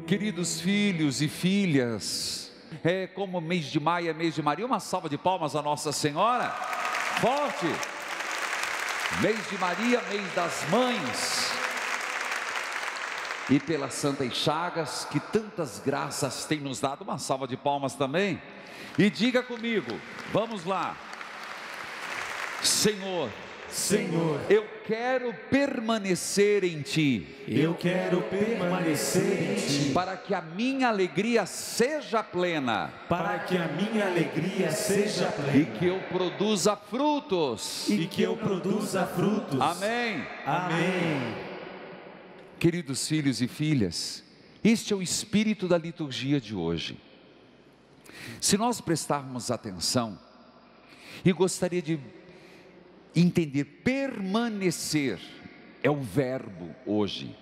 Queridos filhos e filhas, como mês de maio é mês de Maria, uma salva de palmas a Nossa Senhora, forte, mês de Maria, mês das mães, e pelas santas chagas, que tantas graças tem nos dado, uma salva de palmas também, e diga comigo, vamos lá, Senhor, eu quero permanecer em Ti. Eu quero permanecer em Ti. Para que a minha alegria seja plena. Para que a minha alegria seja plena. E que eu produza frutos. E que eu produza frutos. Amém. Amém. Queridos filhos e filhas, este é o espírito da liturgia de hoje. Se nós prestarmos atenção, e gostaria de entender, permanecer é o verbo hoje,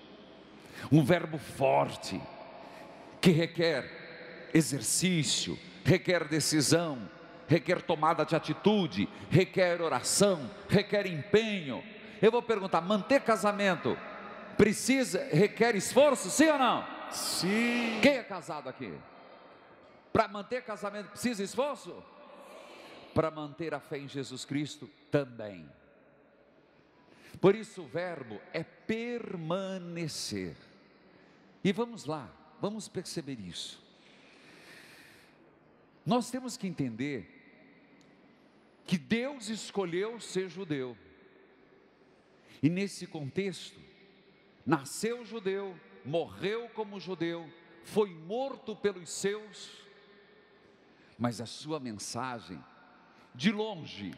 um verbo forte, que requer exercício, requer decisão, requer tomada de atitude, requer oração, requer empenho. Eu vou perguntar, manter casamento requer esforço, sim ou não? Sim. Quem é casado aqui? Para manter casamento precisa esforço? Para manter a fé em Jesus Cristo também. Por isso o verbo é permanecer. E vamos lá, vamos perceber isso. Nós temos que entender que Deus escolheu ser judeu. E nesse contexto, nasceu judeu, morreu como judeu, foi morto pelos seus, mas a sua mensagem, de longe,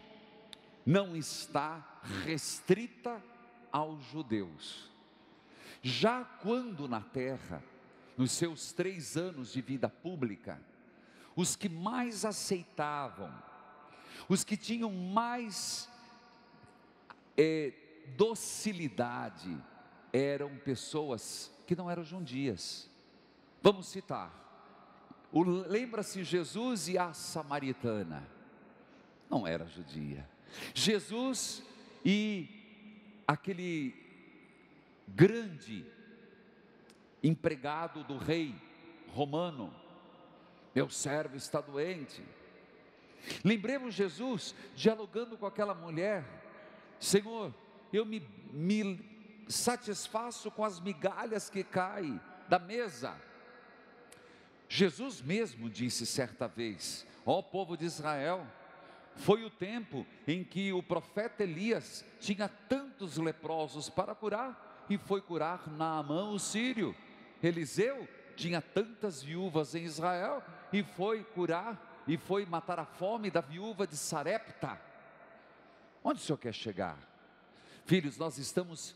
não está restrita aos judeus. Já quando na terra, nos seus 3 anos de vida pública, os que mais aceitavam, os que tinham mais docilidade, eram pessoas que não eram judias. Vamos citar, lembra-se Jesus e a samaritana, não era judia. Jesus e aquele grande empregado do rei romano, meu servo está doente. Lembremos Jesus dialogando com aquela mulher, Senhor, eu me satisfaço com as migalhas que caem da mesa. Jesus mesmo disse certa vez, ó povo de Israel, foi o tempo em que o profeta Elias tinha tantos leprosos para curar, e foi curar Naamã o sírio. Eliseu tinha tantas viúvas em Israel, e foi curar, e foi matar a fome da viúva de Sarepta. Onde o Senhor quer chegar? Filhos, nós estamos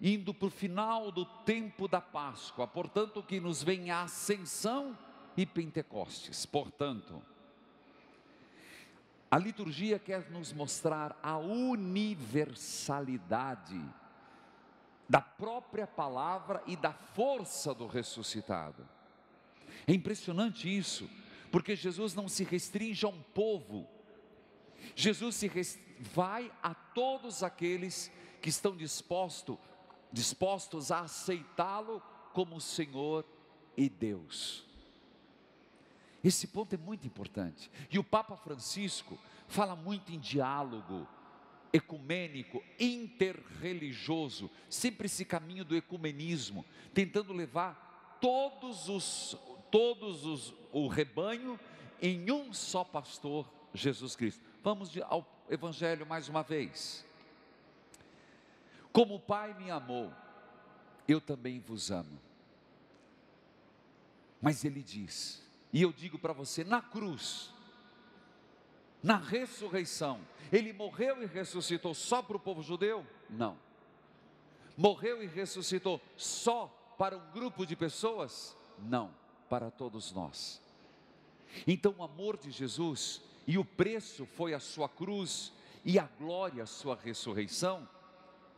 indo para o final do tempo da Páscoa, portanto que nos vem a Ascensão e Pentecostes. Portanto, a liturgia quer nos mostrar a universalidade da própria palavra e da força do ressuscitado. É impressionante isso, porque Jesus não se restringe a um povo, Jesus vai a todos aqueles que estão dispostos a aceitá-lo como Senhor e Deus. Esse ponto é muito importante, e o Papa Francisco fala muito em diálogo ecumênico, interreligioso, sempre esse caminho do ecumenismo, tentando levar o rebanho em um só pastor, Jesus Cristo. Vamos ao Evangelho mais uma vez. Como o Pai me amou, eu também vos amo. Mas ele diz, e eu digo para você, na cruz, na ressurreição, ele morreu e ressuscitou só para o povo judeu? Não. Morreu e ressuscitou só para um grupo de pessoas? Não, para todos nós. Então o amor de Jesus e o preço foi a sua cruz, e a glória a sua ressurreição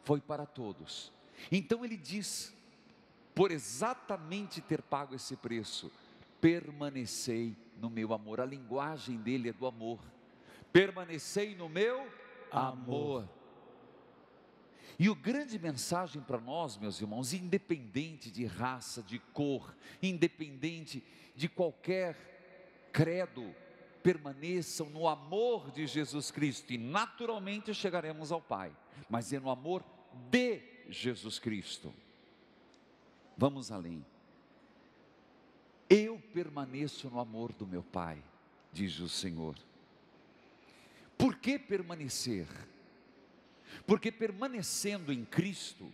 foi para todos. Então ele diz, por exatamente ter pago esse preço, permanecei no meu amor. A linguagem dele é do amor. Permanecei no meu amor. E a grande mensagem para nós, meus irmãos, independente de raça, de cor, independente de qualquer credo, permaneçam no amor de Jesus Cristo e naturalmente chegaremos ao Pai, mas é no amor de Jesus Cristo. Vamos além. Eu permaneço no amor do meu Pai, diz o Senhor. Por que permanecer? Porque permanecendo em Cristo,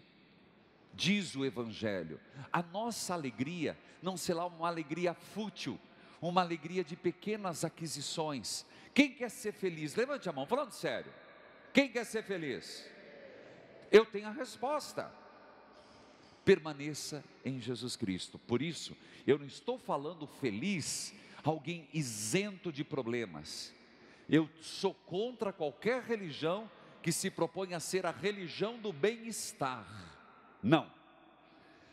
diz o Evangelho, a nossa alegria não será uma alegria fútil, uma alegria de pequenas aquisições. Quem quer ser feliz? Levante a mão, falando sério. Quem quer ser feliz? Eu tenho a resposta. Permaneça em Jesus Cristo. Por isso, eu não estou falando feliz, alguém isento de problemas. Eu sou contra qualquer religião que se propõe a ser a religião do bem-estar. Não.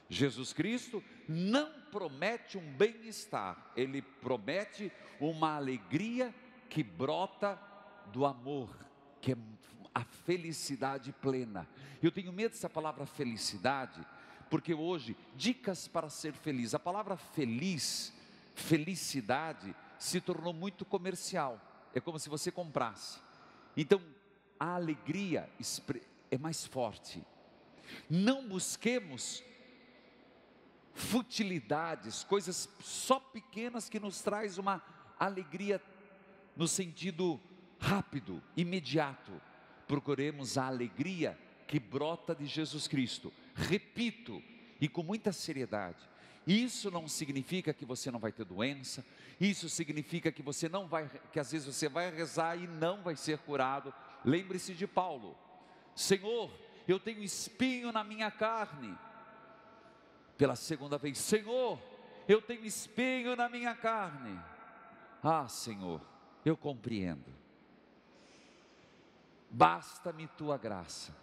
Jesus Cristo não promete um bem-estar, Ele promete uma alegria que brota do amor, que é a felicidade plena. Eu tenho medo dessa palavra felicidade, porque hoje, dicas para ser feliz, a palavra feliz, felicidade, se tornou muito comercial, é como se você comprasse. Então, a alegria é mais forte. Não busquemos futilidades, coisas só pequenas que nos traz uma alegria no sentido rápido, imediato. Procuremos a alegria que brota de Jesus Cristo. Repito, e com muita seriedade, isso não significa que você não vai ter doença, isso significa que você não vai, que às vezes você vai rezar e não vai ser curado. Lembre-se de Paulo: Senhor, eu tenho espinho na minha carne. Pela segunda vez: Senhor, eu tenho espinho na minha carne. Ah, Senhor, eu compreendo. Basta-me tua graça.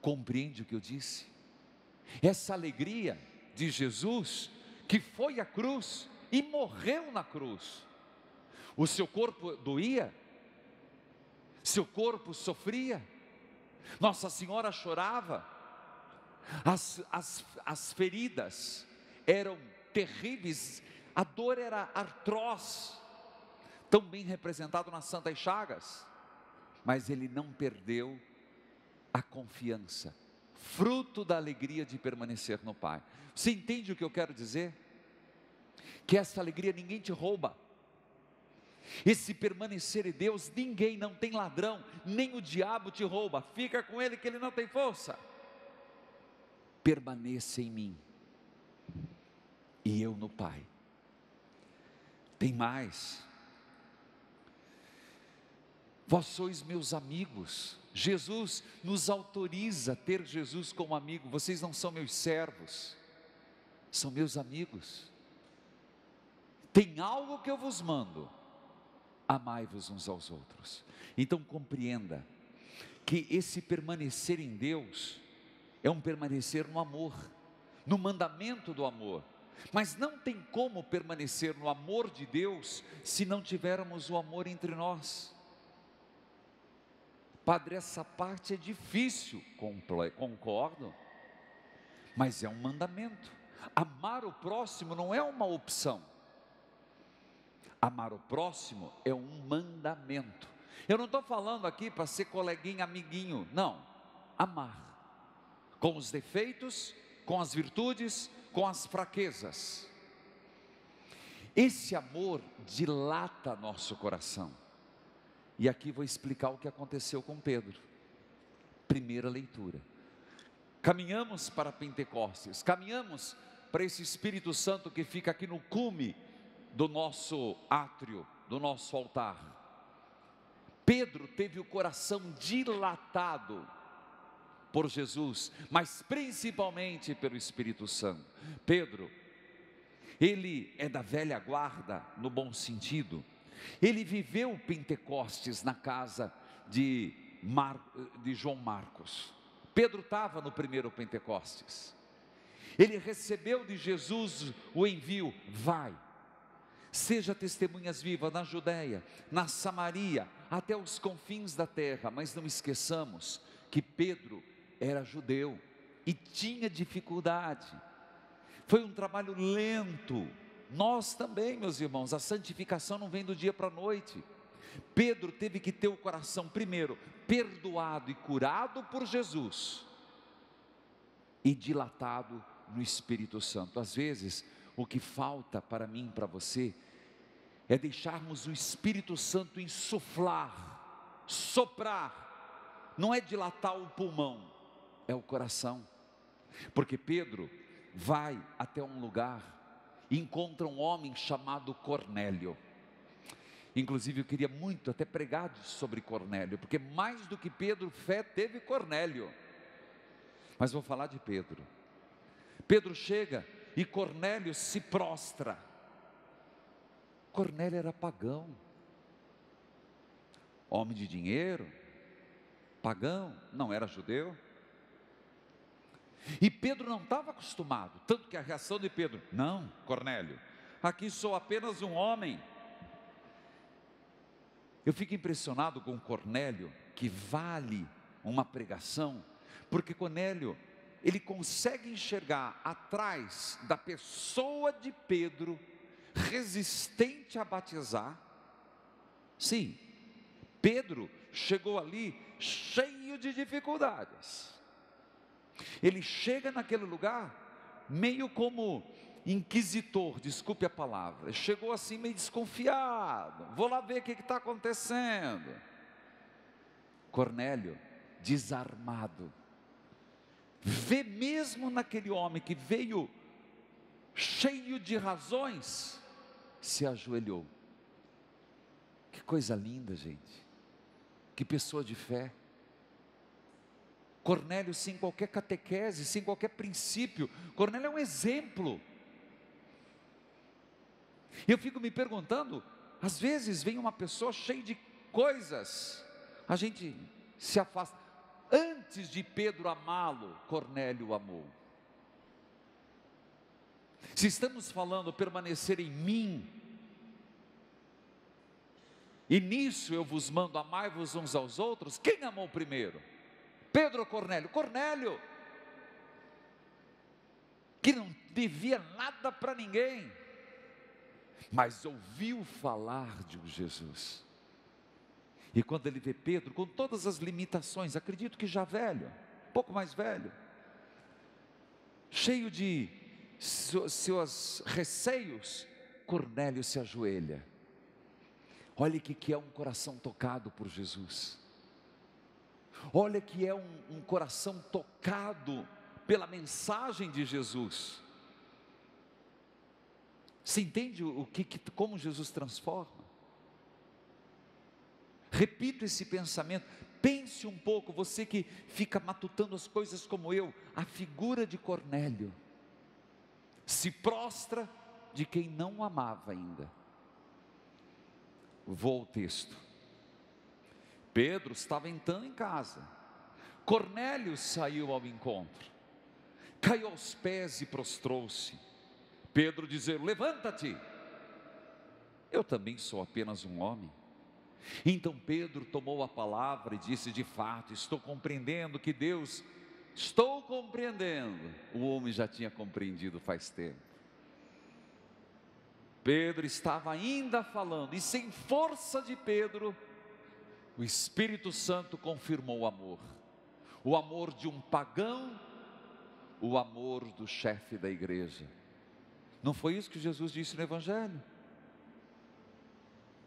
Compreende o que eu disse? Essa alegria de Jesus, que foi à cruz e morreu na cruz. O seu corpo doía, seu corpo sofria, Nossa Senhora chorava, as feridas eram terríveis, a dor era atroz, tão bem representado nas Santas Chagas, mas Ele não perdeu a confiança, fruto da alegria de permanecer no Pai. Você entende o que eu quero dizer? Que essa alegria ninguém te rouba. Esse permanecer em Deus, ninguém, não tem ladrão, nem o diabo te rouba. Fica com Ele que Ele não tem força. Permaneça em mim e eu no Pai. Tem mais. Vós sois meus amigos. Jesus nos autoriza a ter Jesus como amigo. Vocês não são meus servos, são meus amigos. Tem algo que eu vos mando: amai-vos uns aos outros. Então compreenda que esse permanecer em Deus é um permanecer no amor, no mandamento do amor. Mas não tem como permanecer no amor de Deus se não tivermos o amor entre nós. Padre, essa parte é difícil, concordo, mas é um mandamento. Amar o próximo não é uma opção. Amar o próximo é um mandamento. Eu não estou falando aqui para ser coleguinha, amiguinho, não. Amar, com os defeitos, com as virtudes, com as fraquezas. Esse amor dilata nosso coração. E aqui vou explicar o que aconteceu com Pedro. Primeira leitura. Caminhamos para Pentecostes, caminhamos para esse Espírito Santo que fica aqui no cume do nosso átrio, do nosso altar. Pedro teve o coração dilatado por Jesus, mas principalmente pelo Espírito Santo. Pedro, ele é da velha guarda, no bom sentido. Ele viveu Pentecostes na casa de João Marcos. Pedro estava no primeiro Pentecostes. Ele recebeu de Jesus o envio: vai, Seja testemunhas vivas na Judéia, na Samaria, até os confins da terra. Mas não esqueçamos que Pedro era judeu e tinha dificuldade. Foi um trabalho lento. Nós também, meus irmãos, a santificação não vem do dia para a noite. Pedro teve que ter o coração primeiro perdoado e curado por Jesus e dilatado no Espírito Santo. Às vezes, o que falta para mim e para você é deixarmos o Espírito Santo insuflar, soprar. Não é dilatar o pulmão, é o coração. Porque Pedro vai até um lugar e encontra um homem chamado Cornélio. Inclusive eu queria muito até pregar sobre Cornélio, porque mais do que Pedro, fé teve Cornélio. Mas vou falar de Pedro. Pedro chega e Cornélio se prostra. Cornélio era pagão, homem de dinheiro, pagão, não era judeu. E Pedro não estava acostumado, tanto que a reação de Pedro: não, Cornélio, aqui sou apenas um homem. Eu fico impressionado com Cornélio, que vale uma pregação, porque Cornélio, ele consegue enxergar atrás da pessoa de Pedro, resistente a batizar. Sim, Pedro chegou ali cheio de dificuldades. Ele chega naquele lugar meio como inquisitor, desculpe a palavra. Chegou assim meio desconfiado. Vou lá ver o que está acontecendo. Cornélio, desarmado, vê mesmo naquele homem que veio cheio de razões, se ajoelhou. Que coisa linda, gente. Que pessoa de fé. Cornélio, sem qualquer catequese, sem qualquer princípio. Cornélio é um exemplo. Eu fico me perguntando, às vezes vem uma pessoa cheia de coisas, a gente se afasta. Antes de Pedro amá-lo, Cornélio o amou. Se estamos falando permanecer em mim, e nisso eu vos mando, amai-vos uns aos outros, quem amou primeiro? Pedro ou Cornélio? Cornélio, que não devia nada para ninguém, mas ouviu falar de um Jesus. E quando ele vê Pedro, com todas as limitações, acredito que já velho, um pouco mais velho, cheio de seus receios, Cornélio se ajoelha. Olha que é um coração tocado por Jesus. Olha que é um coração tocado pela mensagem de Jesus. Você entende como Jesus transforma? Repito esse pensamento, pense um pouco, você que fica matutando as coisas como eu, a figura de Cornélio, se prostra de quem não o amava ainda. Vou ao texto. Pedro estava entrando em casa, Cornélio saiu ao encontro, caiu aos pés e prostrou-se. Pedro dizia: levanta-te, eu também sou apenas um homem. Então Pedro tomou a palavra e disse: de fato, estou compreendendo que Deus, estou compreendendo. O homem já tinha compreendido faz tempo. Pedro estava ainda falando, e sem força de Pedro, o Espírito Santo confirmou o amor de um pagão, o amor do chefe da igreja. Não foi isso que Jesus disse no Evangelho?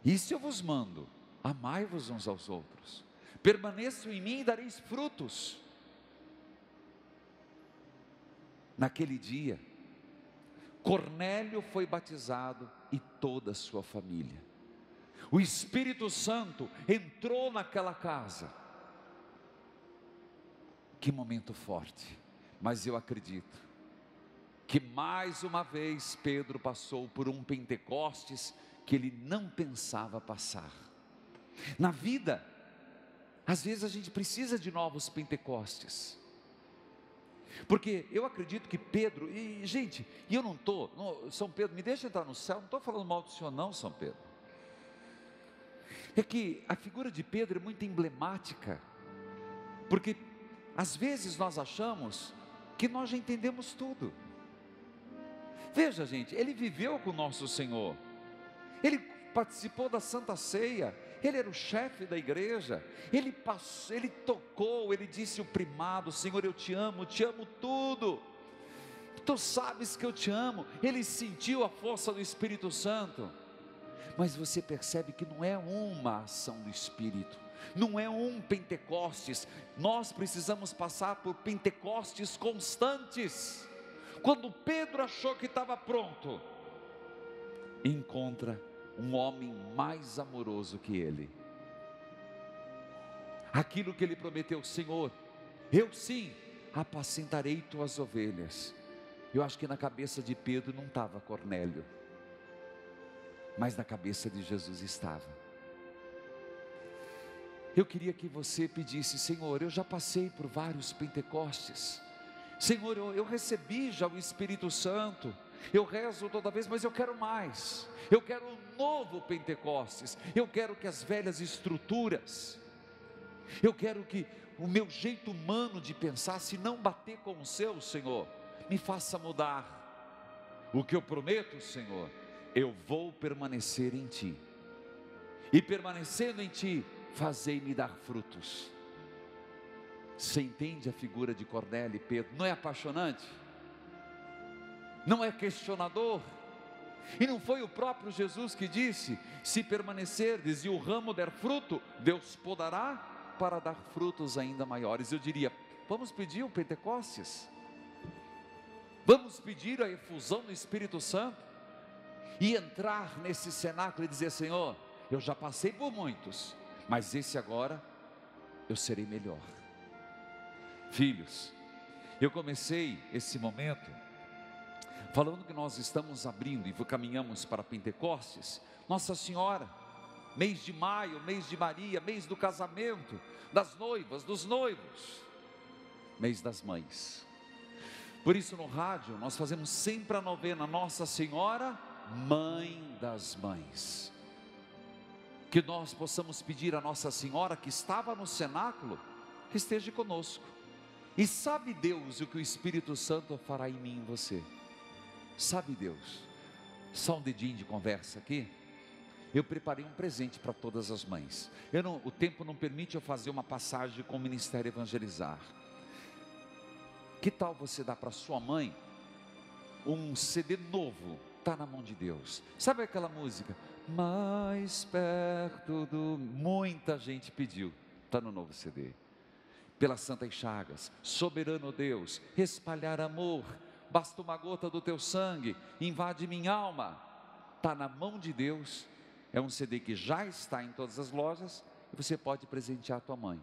Isso eu vos mando, amai-vos uns aos outros, permaneçam em mim e dareis frutos. Naquele dia, Cornélio foi batizado e toda a sua família. O Espírito Santo entrou naquela casa. Que momento forte, mas eu acredito que mais uma vez Pedro passou por um Pentecostes que ele não pensava passar. Na vida, às vezes a gente precisa de novos Pentecostes. Porque eu acredito que Pedro, e gente, e eu não estou, São Pedro, me deixa entrar no céu, não estou falando mal do senhor não, São Pedro. É que a figura de Pedro é muito emblemática, porque às vezes nós achamos que nós já entendemos tudo. Veja gente, ele viveu com o nosso Senhor, ele participou da Santa Ceia, ele era o chefe da igreja, ele passou, ele tocou, ele disse o primado: Senhor, eu te amo tudo, tu sabes que eu te amo. Ele sentiu a força do Espírito Santo, mas você percebe que não é uma ação do Espírito, não é um Pentecostes. Nós precisamos passar por Pentecostes constantes. Quando Pedro achou que estava pronto, encontra um homem mais amoroso que ele. Aquilo que ele prometeu: Senhor, eu sim apacentarei tuas ovelhas. Eu acho que na cabeça de Pedro não estava Cornélio, mas na cabeça de Jesus estava. Eu queria que você pedisse: Senhor, eu já passei por vários Pentecostes, Senhor, eu recebi já o Espírito Santo, eu rezo toda vez, mas eu quero mais, eu quero um novo Pentecostes, eu quero que as velhas estruturas, eu quero que o meu jeito humano de pensar, se não bater com o seu, Senhor, me faça mudar. O que eu prometo, Senhor, eu vou permanecer em Ti, e permanecendo em Ti, fazei-me dar frutos. Você entende a figura de Cornélio e Pedro? Não é apaixonante? Não é questionador? E não foi o próprio Jesus que disse: se permanecerdes e o ramo der fruto, Deus podará para dar frutos ainda maiores. Eu diria: vamos pedir o Pentecostes, vamos pedir a efusão do Espírito Santo, e entrar nesse cenáculo e dizer: Senhor, eu já passei por muitos, mas esse agora eu serei melhor. Filhos, eu comecei esse momento falando que nós estamos abrindo e caminhamos para Pentecostes. Nossa Senhora, mês de maio, mês de Maria, mês do casamento, das noivas, dos noivos, mês das mães. Por isso no rádio nós fazemos sempre a novena Nossa Senhora, Mãe das Mães. Que nós possamos pedir a Nossa Senhora, que estava no cenáculo, que esteja conosco. E sabe Deus o que o Espírito Santo fará em mim e em você? Sabe Deus? Só um dedinho de conversa aqui. Eu preparei um presente para todas as mães. O tempo não permite eu fazer uma passagem com o Ministério Evangelizar. Que tal você dar para sua mãe um CD novo? Está na mão de Deus. Sabe aquela música? Mais perto do... Muita gente pediu. Está no novo CD. Pelas santas chagas, soberano Deus, espalhar amor, basta uma gota do teu sangue, invade minha alma. Está na mão de Deus. É um CD que já está em todas as lojas, e você pode presentear a tua mãe.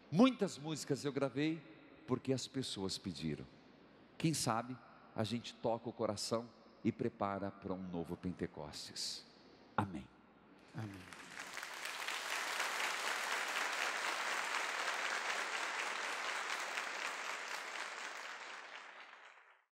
Muitas músicas eu gravei porque as pessoas pediram. Quem sabe a gente toca o coração e prepara para um novo Pentecostes. Amém. Amém.